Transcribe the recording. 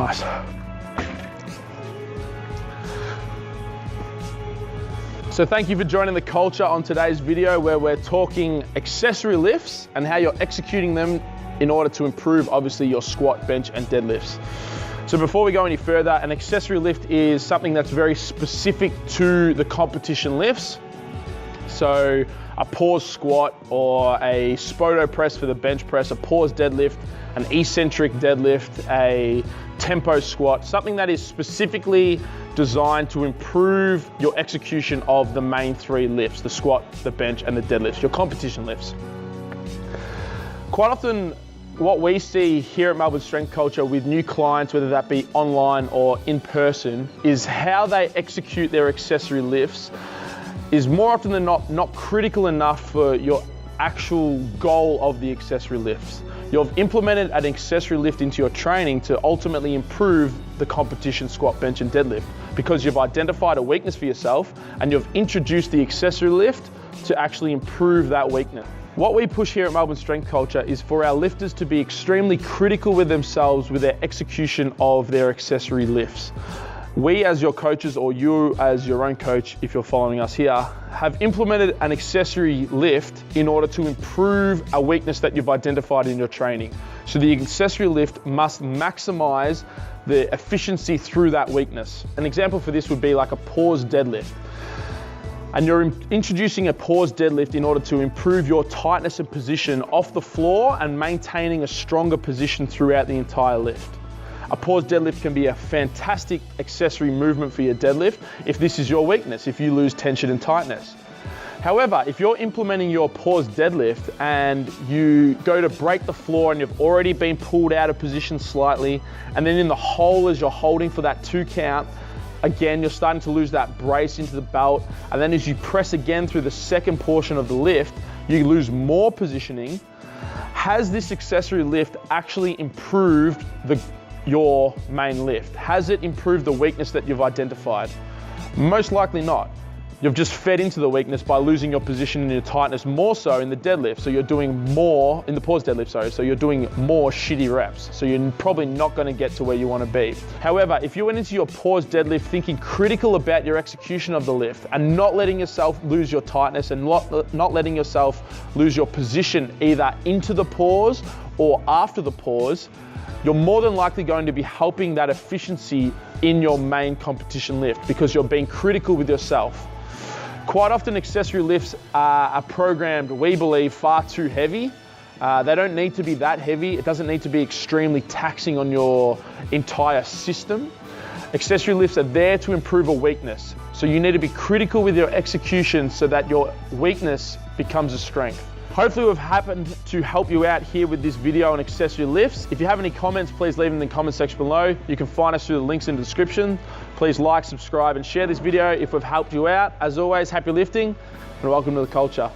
Nice. So thank you for joining the culture on today's video, where we're talking accessory lifts and how you're executing them in order to improve, obviously, your squat, bench, and deadlifts. So before we go any further, an accessory lift is something that's very specific to the competition lifts. So a pause squat or a spoto press for the bench press, a pause deadlift, an eccentric deadlift, a tempo squat, something that is specifically designed to improve your execution of the main three lifts, the squat, the bench, and the deadlifts, your competition lifts. Quite often, what we see here at Melbourne Strength Culture with new clients, whether that be online or in person, is how they execute their accessory lifts is more often than not critical enough for your actual goal of the accessory lifts. You've implemented an accessory lift into your training to ultimately improve the competition squat, bench, and deadlift, because you've identified a weakness for yourself and you've introduced the accessory lift to actually improve that weakness. What we push here at Melbourne Strength Culture is for our lifters to be extremely critical with themselves with their execution of their accessory lifts. We as your coaches, or you as your own coach, if you're following us here, have implemented an accessory lift in order to improve a weakness that you've identified in your training. So the accessory lift must maximize the efficiency through that weakness. An example for this would be like a pause deadlift. And you're introducing a pause deadlift in order to improve your tightness and position off the floor and maintaining a stronger position throughout the entire lift. A pause deadlift can be a fantastic accessory movement for your deadlift if this is your weakness, if you lose tension and tightness. However, if you're implementing your pause deadlift and you go to break the floor and you've already been pulled out of position slightly, and then in the hole as you're holding for that 2 count, again, you're starting to lose that brace into the belt, and then as you press again through the second portion of the lift, you lose more positioning. Has this accessory lift actually improved your main lift? Has it improved the weakness that you've identified? Most likely not. You've just fed into the weakness by losing your position and your tightness more so in the deadlift. So you're doing more in the pause deadlift, sorry. So you're doing more shitty reps. So you're probably not going to get to where you want to be. However, if you went into your pause deadlift thinking critical about your execution of the lift and not letting yourself lose your tightness and not letting yourself lose your position either into the pause or after the pause, you're more than likely going to be helping that efficiency in your main competition lift because you're being critical with yourself. Quite often accessory lifts are programmed, we believe, far too heavy. They don't need to be that heavy. It doesn't need to be extremely taxing on your entire system. Accessory lifts are there to improve a weakness. So you need to be critical with your execution so that your weakness becomes a strength. Hopefully we've happened to help you out here with this video on accessory lifts. If you have any comments, please leave them in the comment section below. You can find us through the links in the description. Please like, subscribe, and share this video if we've helped you out. As always, happy lifting and welcome to the culture.